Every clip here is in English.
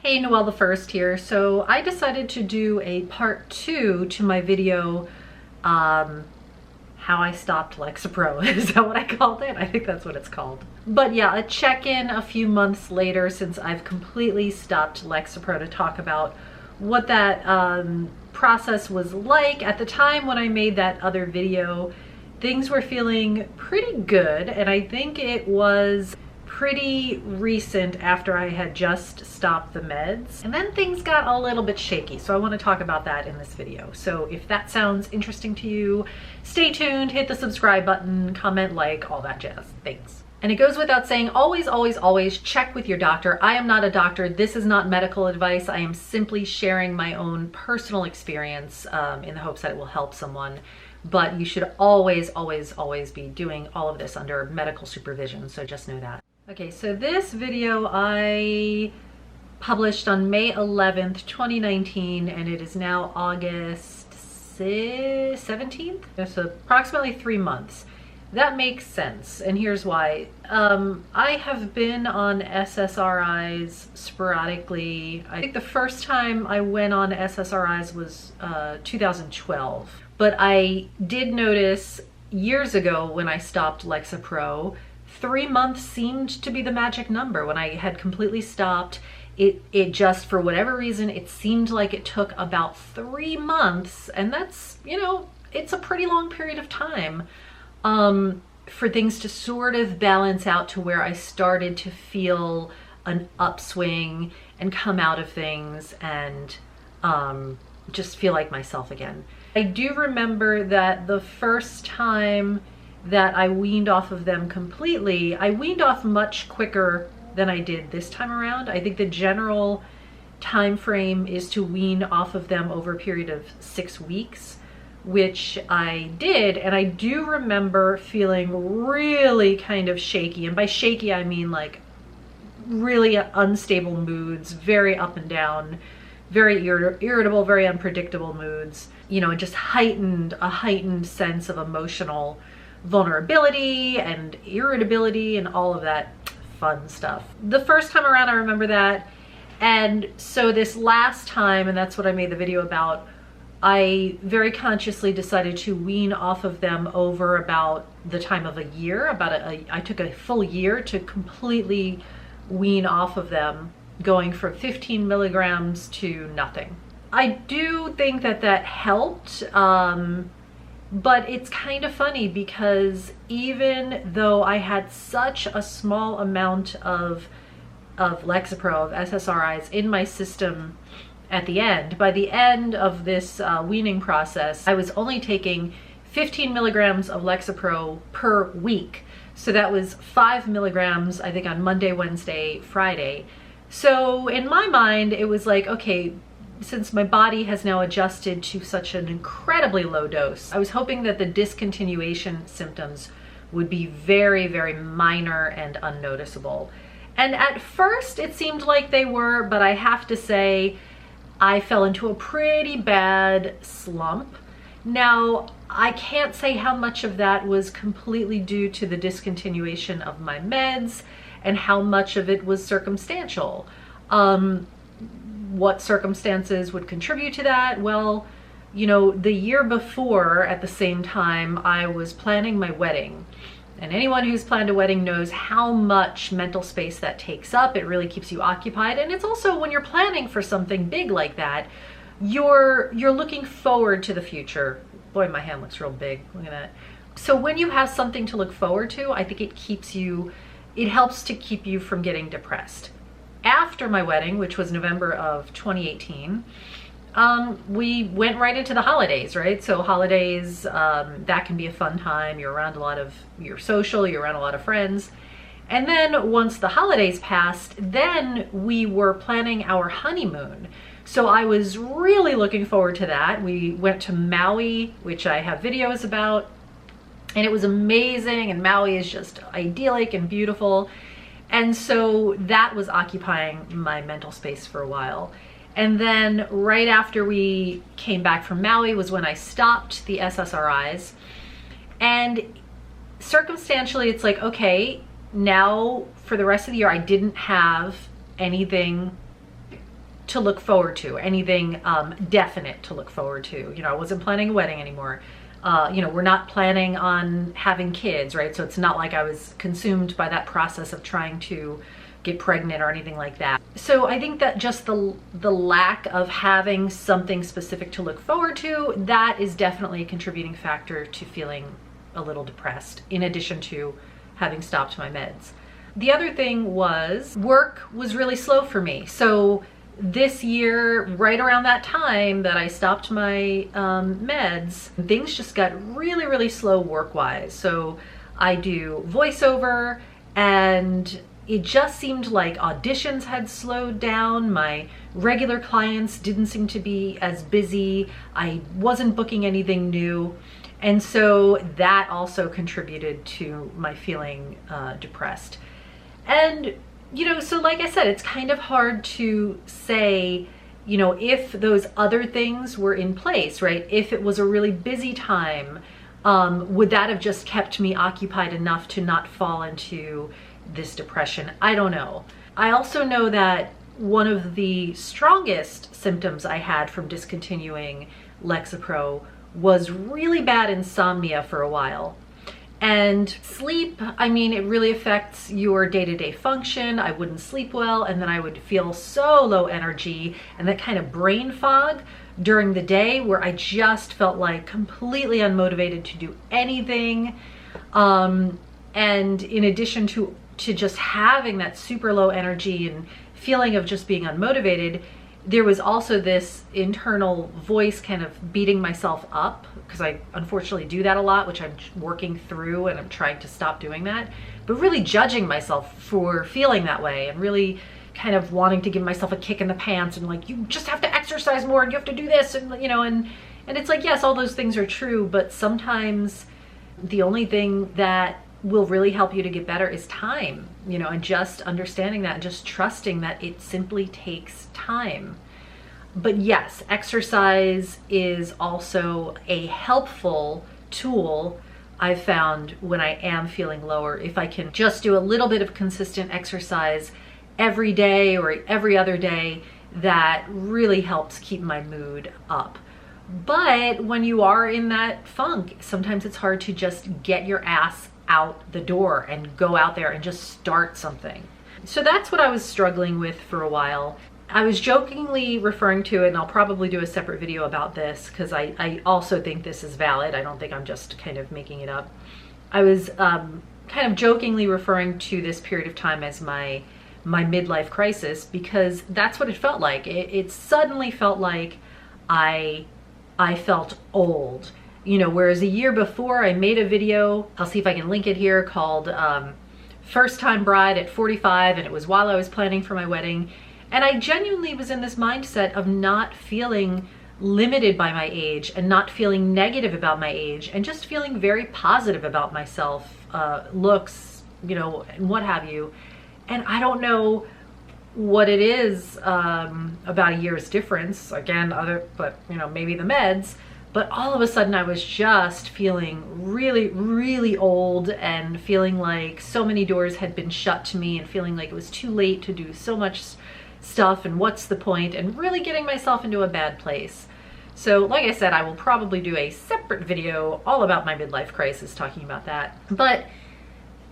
Hey, Noelle the First here. So I decided to do a part 2 to my video, How I Stopped Lexapro. Is that what I called it? I think that's what it's called. But yeah, a check-in a few months later since I've completely stopped Lexapro to talk about what that process was like. At the time when I made that other video, things were feeling pretty good, and I think it was pretty recent after I had just stopped the meds, and then things got a little bit shaky, so I want to talk about that in this video. So if that sounds interesting to you, stay tuned, hit the subscribe button, comment, like, all that jazz. Thanks. And it goes without saying, always, always, always check with your doctor. I am not a doctor. This is not medical advice. I am simply sharing my own personal experience in the hopes that it will help someone. But you should always, always, always be doing all of this under medical supervision, so just know that. Okay, so this video I published on May 11th, 2019, and it is now August 17th? So approximately 3 months. That makes sense, and here's why. I have been on SSRIs sporadically. I think the first time I went on SSRIs was 2012, but I did notice years ago when I stopped Lexapro, 3 months seemed to be the magic number. When I had completely stopped, it just, for whatever reason, it seemed like it took about 3 months, and that's, you know, it's a pretty long period of time for things to sort of balance out to where I started to feel an upswing and come out of things and just feel like myself again. I do remember that the first time that I weaned off of them completely, I weaned off much quicker than I did this time around. I think the general time frame is to wean off of them over a period of 6 weeks, which I did, and I do remember feeling really kind of shaky, and by shaky I mean like really unstable moods, very up and down, very irritable, very unpredictable moods, you know, and just a heightened sense of emotional vulnerability and irritability and all of that fun stuff. The first time around I remember that, and so this last time, and that's what I made the video about, I very consciously decided to wean off of them over about the time of a year. I took a full year to completely wean off of them, going from 15 milligrams to nothing. I do think that that helped, but it's kind of funny because even though I had such a small amount of Lexapro, of SSRIs in my system at the end, by the end of this weaning process, I was only taking 15 milligrams of Lexapro per week. So that was 5 milligrams, I think, on Monday, Wednesday, Friday. So in my mind, it was like, okay, since my body has now adjusted to such an incredibly low dose, I was hoping that the discontinuation symptoms would be very, very minor and unnoticeable. And at first it seemed like they were, but I have to say, I fell into a pretty bad slump. Now, I can't say how much of that was completely due to the discontinuation of my meds and how much of it was circumstantial. What circumstances would contribute to that? Well, you know, the year before, at the same time, I was planning my wedding. And anyone who's planned a wedding knows how much mental space that takes up. It really keeps you occupied. And it's also, when you're planning for something big like that, you're looking forward to the future. Boy, my hand looks real big. Look at that. So when you have something to look forward to, I think it helps to keep you from getting depressed. After my wedding, which was November of 2018, we went right into the holidays, right? So holidays, that can be a fun time. You're around you're social, you're around a lot of friends. And then once the holidays passed, then we were planning our honeymoon. So I was really looking forward to that. We went to Maui, which I have videos about, and it was amazing. And Maui is just idyllic and beautiful. And so that was occupying my mental space for a while. And then right after we came back from Maui was when I stopped the SSRIs. And circumstantially, it's like, okay, now for the rest of the year, I didn't have anything to look forward to, anything definite to look forward to. You know, I wasn't planning a wedding anymore. You know, we're not planning on having kids, right? So it's not like I was consumed by that process of trying to get pregnant or anything like that. So I think that just the lack of having something specific to look forward to, that is definitely a contributing factor to feeling a little depressed, in addition to having stopped my meds. The other thing was work was really slow for me. So this year, right around that time that I stopped my meds, things just got really, really slow work-wise. So I do voiceover, and it just seemed like auditions had slowed down. My regular clients didn't seem to be as busy. I wasn't booking anything new. And so that also contributed to my feeling depressed. And, you know, so like I said, it's kind of hard to say, you know, if those other things were in place, right? If it was a really busy time, would that have just kept me occupied enough to not fall into this depression? I don't know. I also know that one of the strongest symptoms I had from discontinuing Lexapro was really bad insomnia for a while. And sleep, I mean, it really affects your day-to-day function. I wouldn't sleep well, and then I would feel so low energy, and that kind of brain fog during the day where I just felt like completely unmotivated to do anything. And in addition to just having that super low energy and feeling of just being unmotivated, there was also this internal voice kind of beating myself up, because I unfortunately do that a lot, which I'm working through, and I'm trying to stop doing that, but really judging myself for feeling that way, and really kind of wanting to give myself a kick in the pants, and like, you just have to exercise more, and you have to do this, and you know, and it's like, yes, all those things are true, but sometimes the only thing that will really help you to get better is time, you know, and just understanding that and just trusting that it simply takes time. But yes, exercise is also a helpful tool I've found when I am feeling lower. If I can just do a little bit of consistent exercise every day or every other day, that really helps keep my mood up. But when you are in that funk, sometimes it's hard to just get your ass out the door and go out there and just start something. So that's what I was struggling with for a while. I was jokingly referring to it, and I'll probably do a separate video about this because I also think this is valid. I don't think I'm just kind of making it up. I was kind of jokingly referring to this period of time as my midlife crisis, because that's what it felt like. It suddenly felt like I felt old. You know, whereas a year before I made a video, I'll see if I can link it here, called First Time Bride at 45, and it was while I was planning for my wedding. And I genuinely was in this mindset of not feeling limited by my age and not feeling negative about my age, and just feeling very positive about myself, looks, you know, and what have you. And I don't know what it is about a year's difference, again, but you know, maybe the meds. But all of a sudden I was just feeling really, really old, and feeling like so many doors had been shut to me, and feeling like it was too late to do so much stuff, and what's the point, and really getting myself into a bad place. So like I said, I will probably do a separate video all about my midlife crisis, talking about that. But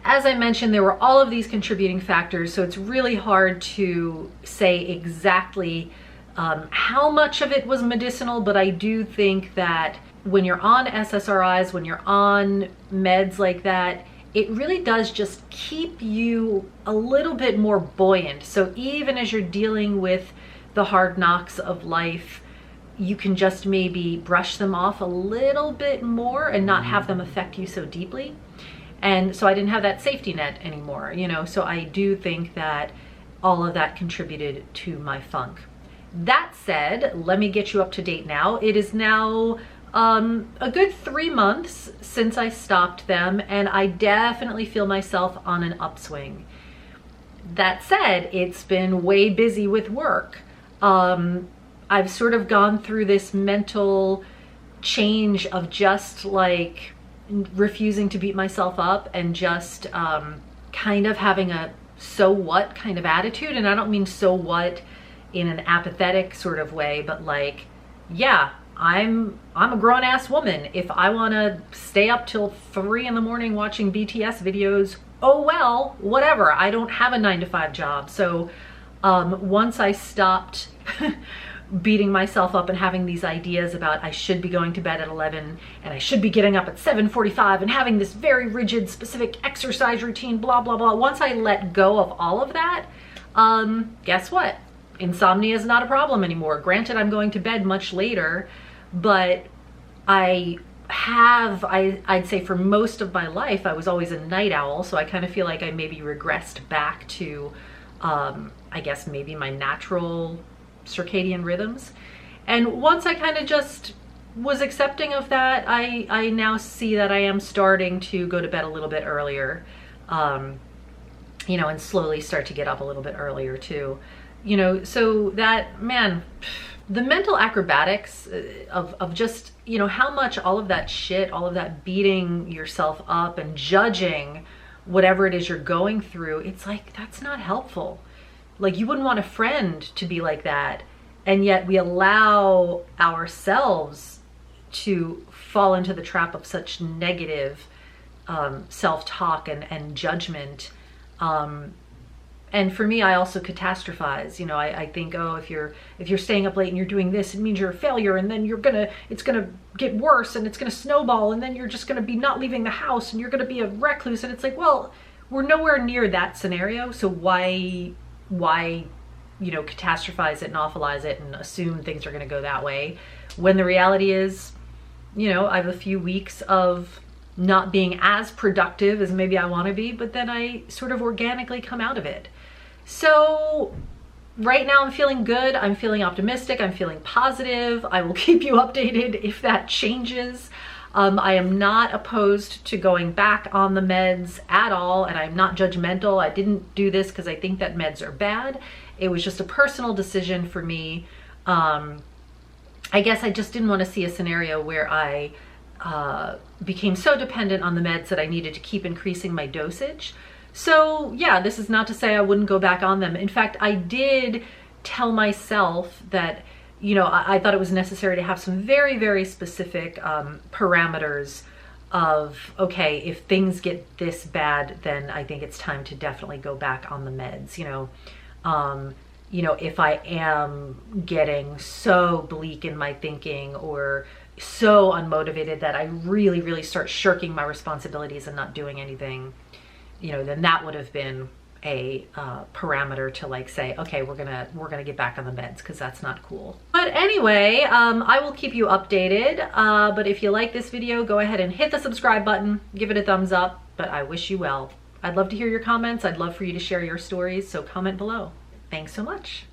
as I mentioned, there were all of these contributing factors, so it's really hard to say exactly how much of it was medicinal, but I do think that when you're on SSRIs, when you're on meds like that, it really does just keep you a little bit more buoyant. So even as you're dealing with the hard knocks of life, you can just maybe brush them off a little bit more and not have them affect you so deeply. And so I didn't have that safety net anymore, you know, so I do think that all of that contributed to my funk. That said, let me get you up to date now. It is now a good 3 months since I stopped them, and I definitely feel myself on an upswing. That said, it's been way busy with work. I've sort of gone through this mental change of just like refusing to beat myself up, and just kind of having a so what kind of attitude. And I don't mean so what in an apathetic sort of way, but like, yeah, I'm a grown-ass woman. If I want to stay up till 3 in the morning watching BTS videos, oh well, whatever. I don't have a 9-to-5 job. So once I stopped beating myself up and having these ideas about I should be going to bed at 11 and I should be getting up at 7:45 and having this very rigid, specific exercise routine, blah, blah, blah. Once I let go of all of that, guess what? Insomnia is not a problem anymore. Granted, I'm going to bed much later, but I'd say for most of my life, I was always a night owl. So I kind of feel like I maybe regressed back to, I guess maybe my natural circadian rhythms. And once I kind of just was accepting of that, I now see that I am starting to go to bed a little bit earlier, you know, and slowly start to get up a little bit earlier too. You know, so that, man, the mental acrobatics of just, you know, how much all of that shit, all of that beating yourself up and judging whatever it is you're going through, it's like, that's not helpful. Like, you wouldn't want a friend to be like that. And yet we allow ourselves to fall into the trap of such negative self-talk and judgment. And for me, I also catastrophize. You know, I think, oh, if you're staying up late and you're doing this, it means you're a failure, and then it's gonna get worse, and it's gonna snowball, and then you're just gonna be not leaving the house, and you're gonna be a recluse. And it's like, well, we're nowhere near that scenario, so why, you know, catastrophize it and awfulize it and assume things are gonna go that way, when the reality is, you know, I have a few weeks of not being as productive as maybe I want to be, but then I sort of organically come out of it. So right now I'm feeling good. I'm feeling optimistic. I'm feeling positive. I will keep you updated if that changes. I am not opposed to going back on the meds at all, and I'm not judgmental. I didn't do this because I think that meds are bad. It was just a personal decision for me. I guess I just didn't want to see a scenario where I became so dependent on the meds that I needed to keep increasing my dosage. So yeah, this is not to say I wouldn't go back on them. In fact, I did tell myself that, you know, I thought it was necessary to have some very, very specific parameters of, okay, if things get this bad, then I think it's time to definitely go back on the meds, you know. You know, if I am getting so bleak in my thinking or so unmotivated that I really, really start shirking my responsibilities and not doing anything, you know, then that would have been a parameter to like say, okay, we're gonna get back on the meds, because that's not cool. But anyway, I will keep you updated. But if you like this video, go ahead and hit the subscribe button, give it a thumbs up. But I wish you well. I'd love to hear your comments. I'd love for you to share your stories, so comment below. Thanks so much.